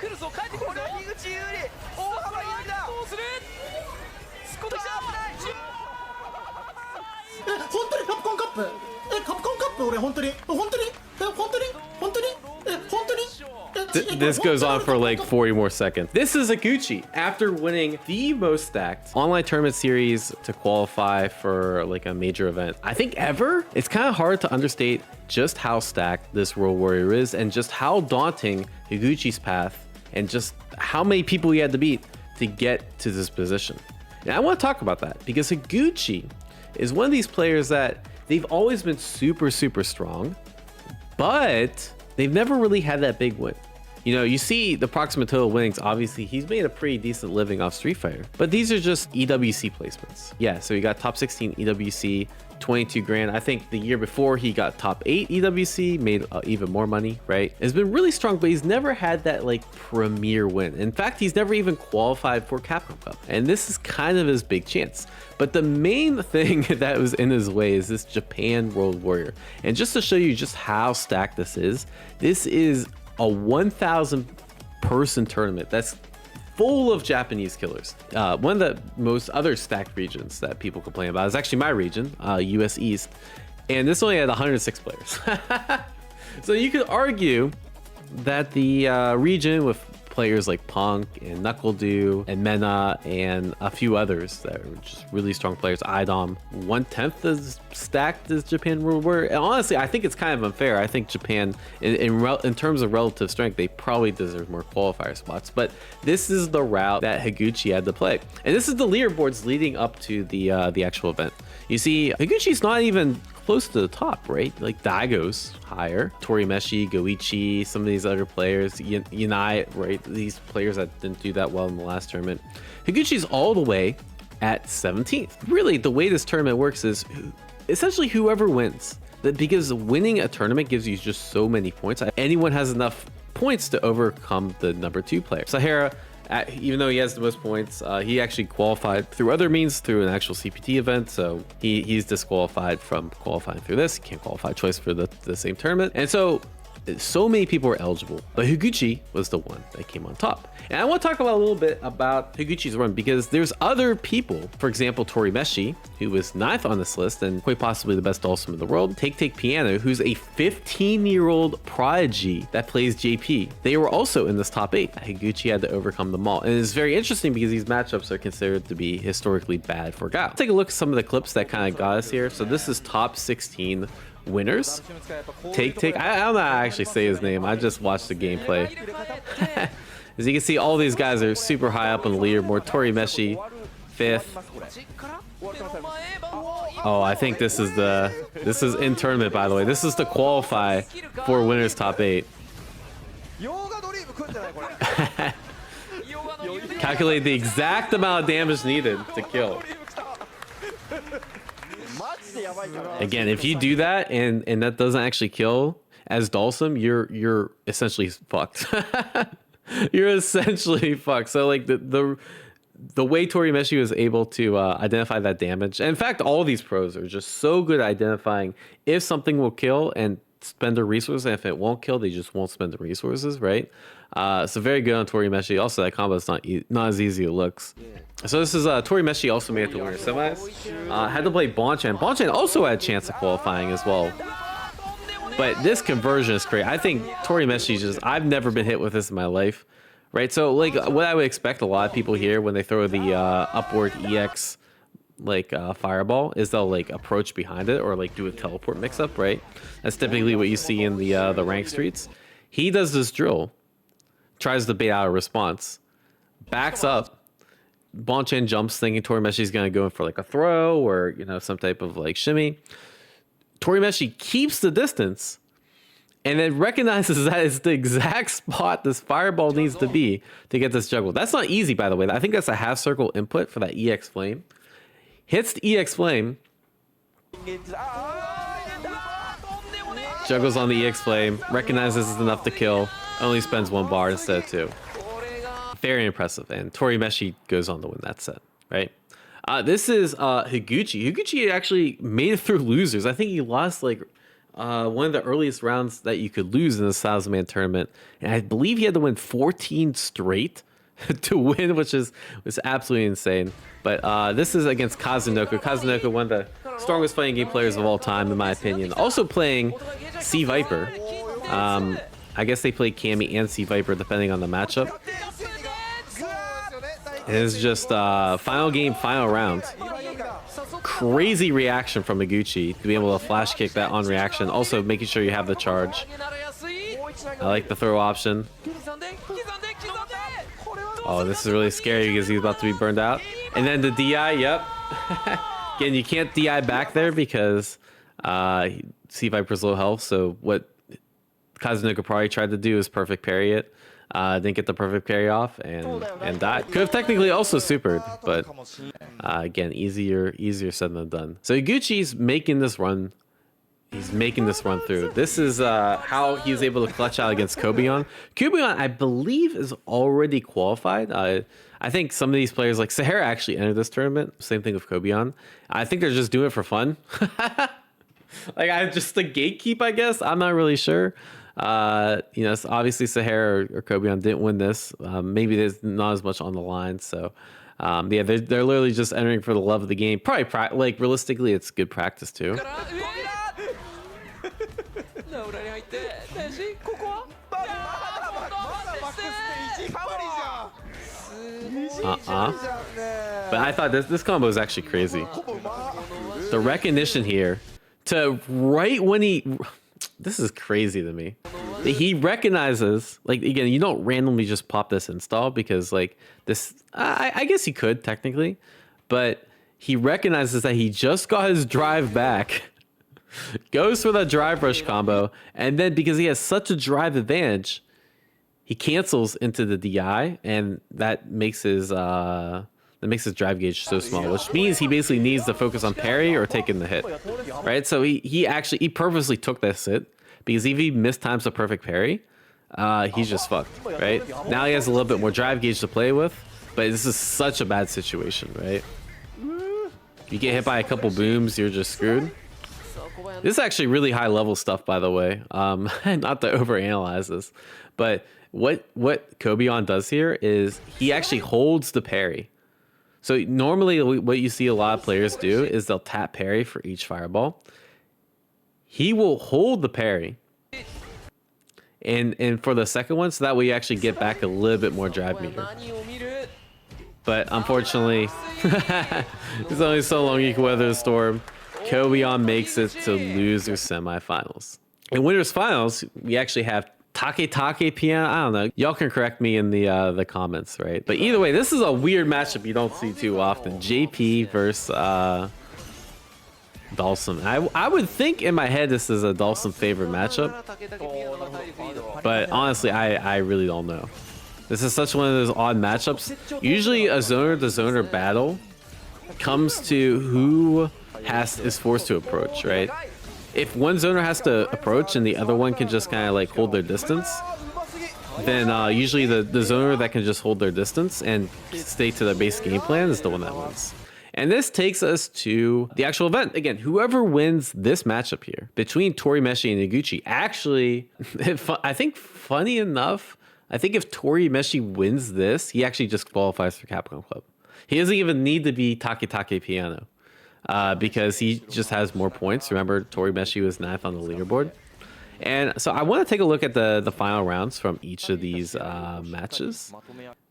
来るぞ帰ってくるぞ。これは樋口有利。大幅有利だ。どうする。少し危ない。本当にカプコンカップカプコンカップ俺本当に本当に本当に本当に本当に This goes on for like 40 more seconds. This is Higuchi after winning the most stacked online tournament series to qualify for like a major event, I think ever. It's kind of hard to understate just how stacked this World Warrior is and just how daunting Higuchi's path and just how many people he had to beat to get to this position. And I want to talk about that because Higuchi is one of these players that they've always been super strong, but they've never really had that big win. You know, you see the approximate total winnings, obviously he's made a pretty decent living off Street Fighter, but these are just EWC placements. Yeah, so he got top 16 EWC, 22 grand. I think the year before he got top 8 EWC, made even more money, right? It's been really strong, but he's never had that like premier win. In fact, he's never even qualified for Capcom Cup. And this is kind of his big chance. But the main thing that was in his way is this Japan World Warrior. And just to show you just how stacked this is a 1,000 person tournament that's full of Japanese killers. One of the most other stacked regions that people complain about is actually my region, US East, and this only had 106 players. So you could argue that the region with players like Punk and Knuckle and Mena and a few others that are just really strong players, IDOM, 1/10 as stacked as Japan World Warrior. And honestly, I think it's kind of unfair. I think Japan, in terms of relative strength, they probably deserve more qualifier spots. But this is the route that Higuchi had to play, and this is the leaderboards leading up to the actual event. You see, Higuchi's not even close to the top, right? Like Daigo's higher, Torimeshi, Goichi, some of these other players, Yanai, right? These players that didn't do that well in the last tournament. Higuchi's all the way at 17th. Really, the way this tournament works is essentially whoever wins. Because winning a tournament gives you just so many points. Anyone has enough points to overcome the number 2 player. Sahara, even though he has the most points, he actually qualified through other means, through an actual CPT event, so he's disqualified from qualifying through this. He can't qualify twice for the same tournament, and so many people were eligible, but Higuchi was the one that came on top. And I want to talk about a little bit about Higuchi's run, because there's other people, for example Torimeshi, who was 9th on this list and quite possibly the best Dhalsim in the world, taketake-piano, who's a 15-year-old prodigy that plays JP. They were also in this top 8. Higuchi had to overcome them all, and it's very interesting because these matchups are considered to be historically bad for Guile. Take a look at some of the clips that kind of got us here. So this is top 16 winners. Take I don't know how to actually say his name. I just watched the gameplay. As you can see, all these guys are super high up on the leaderboard. Torimeshi 5th. Oh, I think this is in tournament, by the way. This is to qualify for winners top 8. Calculate the exact amount of damage needed to kill. Again, if you do that and that doesn't actually kill as Dhalsim, you're essentially fucked. You're essentially fucked. So like the way Torimeshi was able to identify that damage, and in fact all these pros are just so good at identifying if something will kill and spend their resources, and if it won't kill, they just won't spend the resources, right? So very good on Torimeshi. Also, that combo is not as easy as it looks. So this is Torimeshi also made it to winner semis. Had to play Bonchan. Bonchan also had a chance of qualifying as well. But this conversion is great. I think Torimeshi just, I've never been hit with this in my life, right? So like what I would expect a lot of people here when they throw the upward EX like fireball is they'll like approach behind it or like do a teleport mix up, right? That's typically what you see in the rank streets. He does this drill, tries to bait out a response, backs up. Bonchan jumps thinking Torimeshi's gonna go in for like a throw or, you know, some type of like shimmy. Torimeshi keeps the distance and then recognizes that it's the exact spot this fireball needs to be to get this juggle. That's not easy, by the way. I think that's a half circle input for that EX flame. Hits the EX flame. Juggles on the EX flame. Recognizes it's enough to kill. Only spends 1 bar instead of 2. Very impressive. And Torimeshi goes on to win that set, right? This is Higuchi. Higuchi actually made it through losers. I think he lost like one of the earliest rounds that you could lose in this 1,000-man tournament, and I believe he had to win 14 straight to win, which was absolutely insane. But this is against Kazunoko. Kazunoko, one of the strongest fighting game players of all time, in my opinion. Also playing Sea Viper. I guess they play Cammy and Sea Viper depending on the matchup. It is just final game, final round. Crazy reaction from Higuchi to be able to flash kick that on reaction. Also making sure you have the charge. I like the throw option. Oh, this is really scary because he's about to be burned out. And then the DI, yep. Again, you can't DI back there because Sea Viper's low health. So what Kazunoko probably tried to do is perfect parry it. Didn't get the perfect parry off and died. Could have technically also supered, but again, easier said than done. So Higuchi's making this run. He's making this run through. This is how he's able to clutch out against Kobion. Kobion, I believe, is already qualified. I think some of these players, like Sahara, actually entered this tournament. Same thing with Kobion. I think they're just doing it for fun. Like, I'm just the gatekeep, I guess. I'm not really sure. You know, obviously Sahara or Kobion didn't win this. Maybe there's not as much on the line. So, yeah, they're literally just entering for the love of the game. Probably, like, realistically, it's good practice too. But I thought this combo is actually crazy. The recognition here to right when this is crazy to me. He recognizes, like, again, you don't randomly just pop this install because, like, this, I guess he could technically, but he recognizes that he just got his drive back, goes for the drive rush combo, and then because he has such a drive advantage, he cancels into the DI, and that makes his drive gauge so small, which means he basically needs to focus on parry or taking the hit, right? So he purposely took this hit because if he mistimes the perfect parry, he's just fucked, right? Now he has a little bit more drive gauge to play with, but this is such a bad situation, right? If you get hit by a couple booms, you're just screwed. This is actually really high level stuff, by the way. Not to overanalyze this, but what Kobion does here is he actually holds the parry. So normally what you see a lot of players do is they'll tap parry for each fireball. He will hold the parry. And for the second one, so that way you actually get back a little bit more drive meter. But unfortunately, there's only so long you can weather the storm. Kobion makes it to loser semifinals. In winners finals, we actually have taketake-piano. I don't know. Y'all can correct me in the comments, right? But either way, this is a weird matchup you don't see too often. JP versus Dhalsim. I would think in my head this is a Dhalsim favorite matchup, but honestly, I really don't know. This is such one of those odd matchups. Usually a zoner to zoner battle comes to who is forced to approach, right? If one zoner has to approach and the other one can just kind of like hold their distance, then usually the zoner that can just hold their distance and stay to their base game plan is the one that wins. And this takes us to the actual event. Again, whoever wins this matchup here between Torimeshi and Higuchi, actually, I think funny enough, I think if Torimeshi wins this, he actually just qualifies for Capcom Cup. He doesn't even need to be taketake-piano. Because he just has more points. Remember, Torimeshi was 9th on the leaderboard. And so I want to take a look at the final rounds from each of these matches,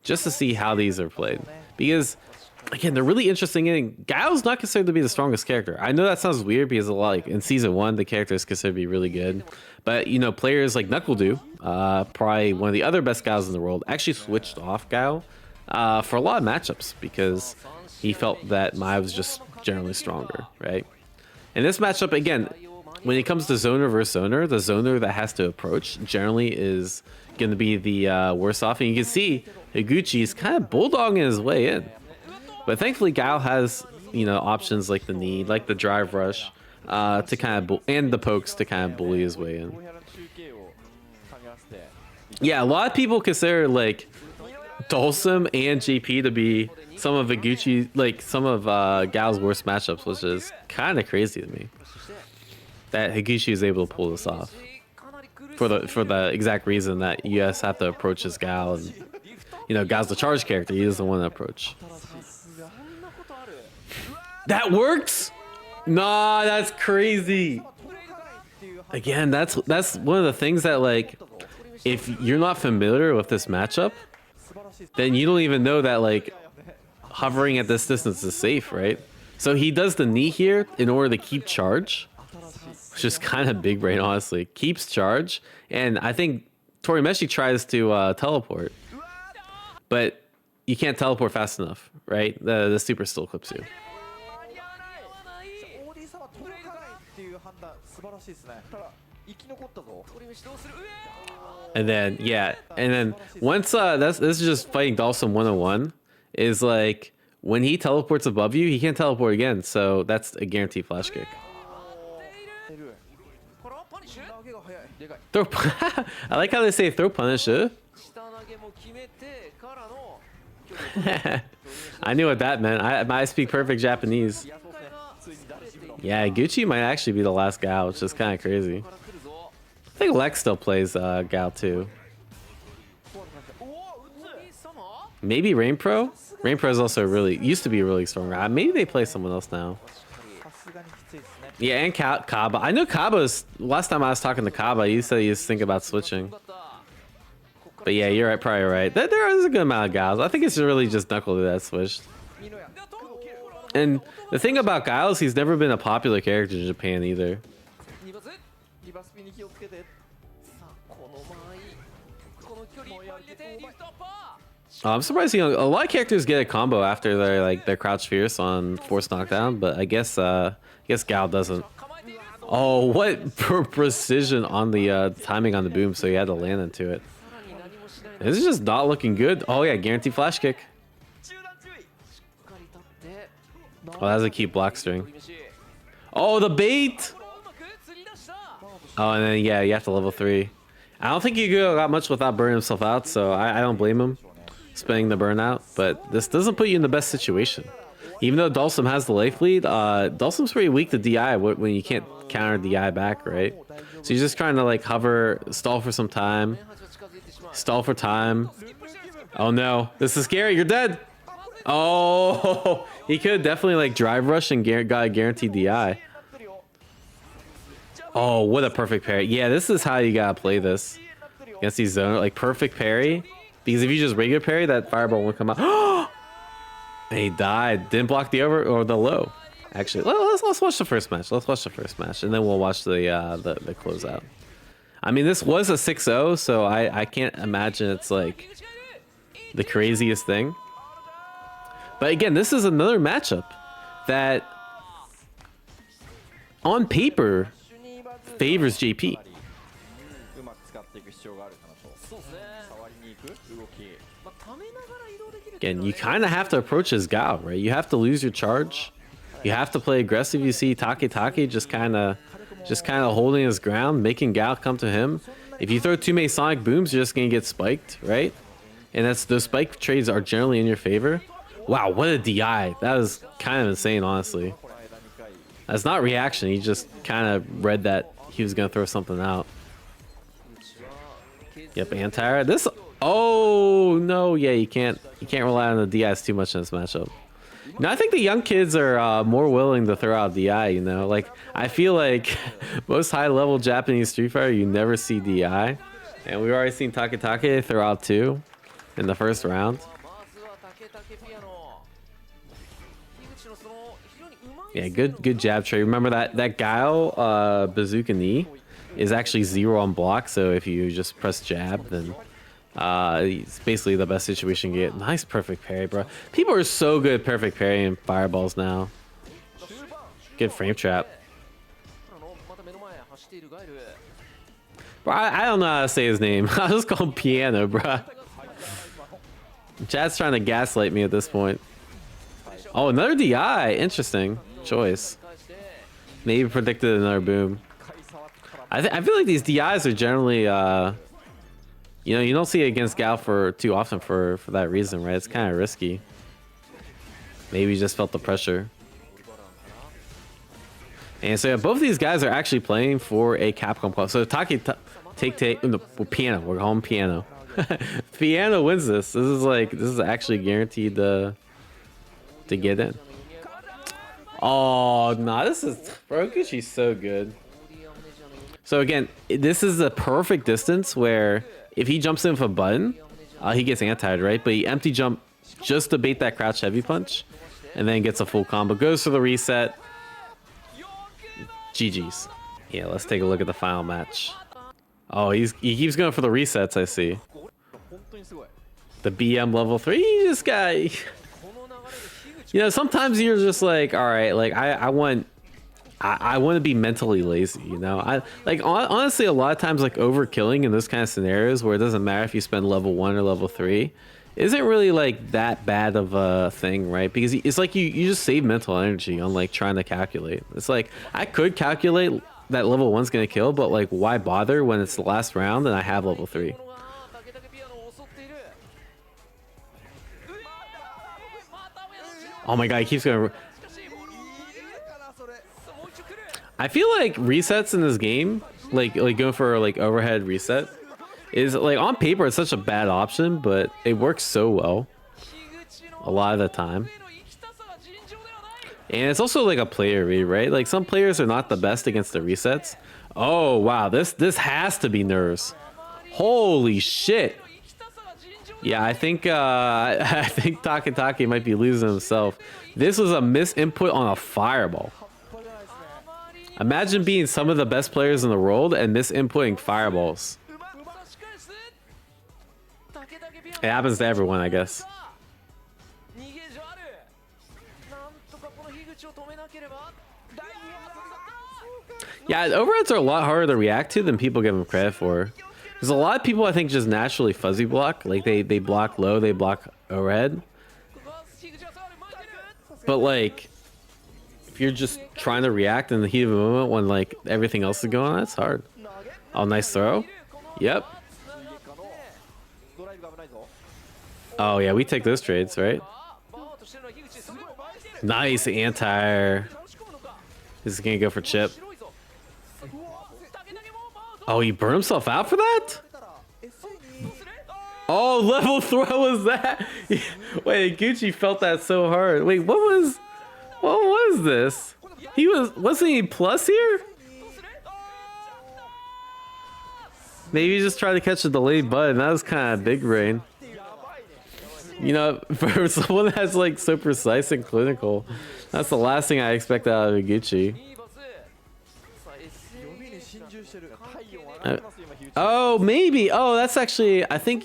just to see how these are played. Because, again, they're really interesting. And Guile's not considered to be the strongest character. I know that sounds weird because, like, in Season 1, the character is considered to be really good. But, you know, players like NuckleDo, probably one of the other best Guiles in the world, actually switched off Guile for a lot of matchups because he felt that Mai was just generally stronger, right? In this matchup, again, when it comes to zoner versus zoner, the zoner that has to approach generally is going to be the worse off. And you can see Higuchi is kind of bulldogging his way in. But thankfully, Guile has, you know, options like the knee, like the drive rush, to kind of, and the pokes to kind of bully his way in. Yeah, a lot of people consider, like, Dhalsim and JP to be some of Higuchi, like some of Guile's worst matchups, which is kind of crazy to me. that Higuchi is able to pull this off for the exact reason that you guys have to approach his Guile, and Guile's the charge character. He doesn't want to approach. That works? Nah, that's crazy. Again, that's one of the things that, like, if you're not familiar with this matchup, then you don't even know that, like, hovering at this distance is safe, right? So he does the knee here in order to keep charge, which is kind of big brain, honestly. Keeps charge, and I think Torimeshi tries to teleport, but you can't teleport fast enough, right? The super still clips you. And then once this is just fighting Dhalsim 101, is like when he teleports above you, he can't teleport again, so that's a guaranteed flash kick. Throw I like how they say throw punish. I knew what that meant. I speak perfect Japanese. Yeah, Higuchi might actually be the last Guile, which is kind of crazy. I think Lex still plays Guile too. Maybe Rain Pro? Rain Pro is also used to be really strong. Maybe they play someone else now. Yeah, and Kaba. I know Kaba's, last time I was talking to Kaba, he said he was thinking about switching. But yeah, you're right, probably right. There is a good amount of Guiles. I think it's really just Knuckle that switched. And the thing about Guile is he's never been a popular character in Japan either. I'm surprised a lot of characters get a combo after they're crouch fierce on force knockdown, but I guess Guile doesn't. Oh, what precision on the timing on the boom, so he had to land into it. This is just not looking good. Oh yeah, guaranteed flash kick. Oh, that's a keep block string. Oh, the bait! Oh, and then yeah, you have to level 3. I don't think Hugo got much without burning himself out, so I don't blame him spending the burnout. But this doesn't put you in the best situation. Even though Dhalsim has the life lead, Dhalsim's pretty weak to DI when you can't counter DI back, right? So you're just trying to like hover, stall for some time. Stall for time. Oh no, this is scary, you're dead! Oh, he could definitely like drive rush and got a guaranteed DI. Oh, what a perfect parry. Yeah, this is how you gotta play this against these zone, like perfect parry. Because if you just regular parry, that fireball won't come out. And he died. Didn't block the over or the low. Actually, let's watch the first match. Let's watch the first match, and then we'll watch the closeout. I mean, this was a 6-0, so I can't imagine it's like the craziest thing. But again, this is another matchup that on paper favors JP. Again, you kind of have to approach his Guile, right? You have to lose your charge. You have to play aggressive. You see Take just kind of holding his ground, making Guile come to him. If you throw too many sonic booms, you're just gonna get spiked, right? And those spike trades are generally in your favor. Wow, what a DI. That was kind of insane, honestly. That's not reaction. He just kind of read that he was going to throw something out. Yep, anti-air. This... Oh, no. Yeah, you can't rely on the DIs too much in this matchup. I think the young kids are more willing to throw out DI, Like, I feel like most high-level Japanese Street Fighter, you never see DI. And we've already seen Take throw out 2 in the first round. Yeah, good jab trade. Remember that Guile bazooka knee is actually 0 on block, so if you just press jab, then it's basically the best situation you get. Nice perfect parry, bro. People are so good at perfect parrying fireballs now. Good frame trap. Bro, I don't know how to say his name. I'll just call him Piano, bro. Chad's trying to gaslight me at this point. Oh, another DI. Interesting choice. Maybe predicted another boom. I feel like these DIs are generally, you don't see it against Guile too often for that reason, right? It's kind of risky. Maybe he just felt the pressure. And so yeah, both of these guys are actually playing for a Capcom Cup. So Piano. We're calling Piano. Piano wins this. This is actually guaranteed to get in. Oh nah, bro, Higuchi's so good. So again, this is a perfect distance where if he jumps in with a button, he gets anti-ed, right? But he empty jump just to bait that crouch heavy punch, and then gets a full combo. Goes for the reset. GG's. Yeah, let's take a look at the final match. Oh, he keeps going for the resets, I see. The BM level 3, this guy. You know, sometimes you're just like, all right, like I want to be mentally lazy, you know? Honestly, a lot of times like overkilling in this kind of scenarios where it doesn't matter if you spend level 1 or level 3 isn't really like that bad of a thing, right? Because it's like you just save mental energy on like trying to calculate. It's like I could calculate that level 1's gonna kill, but like why bother when it's the last round and I have level 3? Oh my god, he keeps going. I feel like resets in this game, like going for like overhead reset, is like on paper it's such a bad option, but it works so well a lot of the time. And it's also like a player read, right? Like some players are not the best against the resets. Oh wow, this has to be nerves. Holy shit. Yeah, I think Taketake might be losing himself. This was a misinput on a fireball. Imagine being some of the best players in the world and misinputting fireballs. It happens to everyone, I guess. Yeah, overheads are a lot harder to react to than people give them credit for. Because a lot of people, I think, just naturally fuzzy block. Like, they block low, they block overhead. But, like, if you're just trying to react in the heat of the moment when, like, everything else is going on, it's hard. Oh, nice throw. Yep. Oh, yeah, we take those trades, right? Nice anti-air. This is gonna go for chip. Oh, he burned himself out for that? Oh, level throw was that? Wait, Higuchi felt that so hard. Wait, what was this? Wasn't he plus here? Maybe he just tried to catch a delayed button. That was kind of big brain. You know, for someone that's like so precise and clinical, that's the last thing I expect out of Higuchi. Oh, maybe. Oh, that's actually, I don't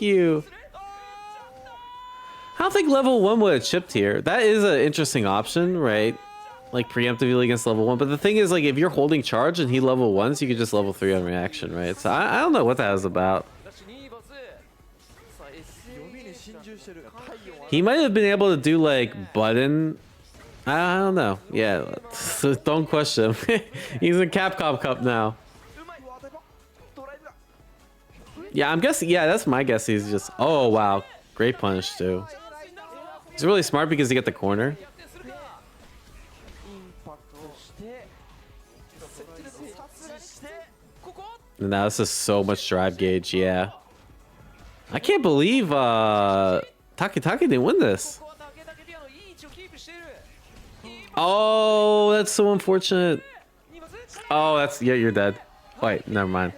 think level 1 would have chipped here. That is an interesting option, right? Like preemptively against level 1. But the thing is, like, if you're holding charge and he level 1s, you could just level 3 on reaction, right? So I don't know what that was about. He might have been able to do like button. I don't know. Yeah, don't question him. He's in Capcom Cup now. Yeah, I'm guessing. Yeah, that's my guess. He's just. Oh wow, great punish too. He's really smart because he got the corner. And now this is so much drive gauge. Yeah, I can't believe Taketake didn't win this. Oh, that's so unfortunate. Oh, yeah, you're dead. Wait, never mind.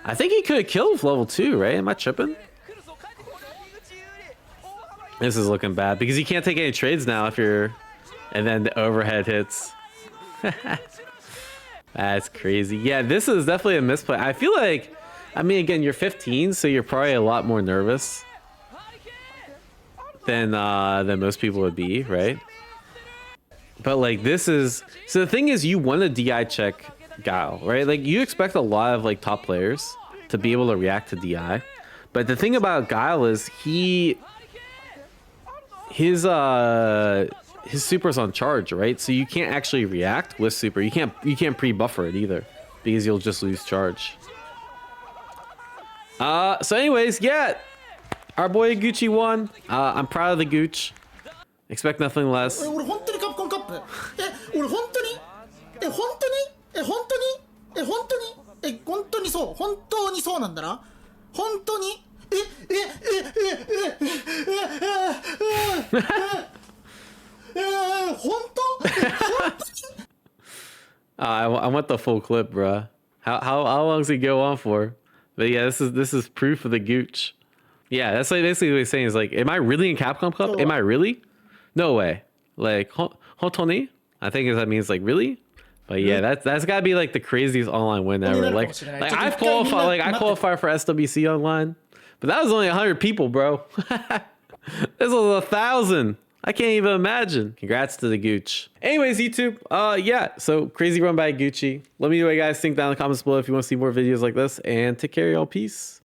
I think he could have killed with level 2, right? Am I tripping? This is looking bad because you can't take any trades now if you're... And then the overhead hits. That's crazy. Yeah, this is definitely a misplay. I feel like... I mean, again, you're 15, so you're probably a lot more nervous than most people would be, right? But like this is... So the thing is, you want to DI check Guile, right? Like you expect a lot of like top players to be able to react to DI, but the thing about Guile is his super's on charge, right? So you can't actually react with super. You can't pre-buffer it either because you'll just lose charge. So anyways, yeah, our boy Higuchi won. I'm proud of the Gooch. Expect nothing less. 本当に本当に本当にそう本当にそうなんだな本当に本当I want the full clip, bruh. How long does he go on for? But yeah, this is proof of the gooch. Yeah, that's like basically what he's saying is like, am I really in Capcom Cup? Am I really? No way. Like, Hotoni? I think that means like really. But yeah, that's gotta be like the craziest online win ever. Like I qualified for SWC online, but that was only 100 people, bro. This was 1,000. I can't even imagine. Congrats to the gooch. Anyways, YouTube, yeah, so crazy run by Higuchi. Let me know what you guys think down in the comments below if you want to see more videos like this, and take care, y'all. Peace.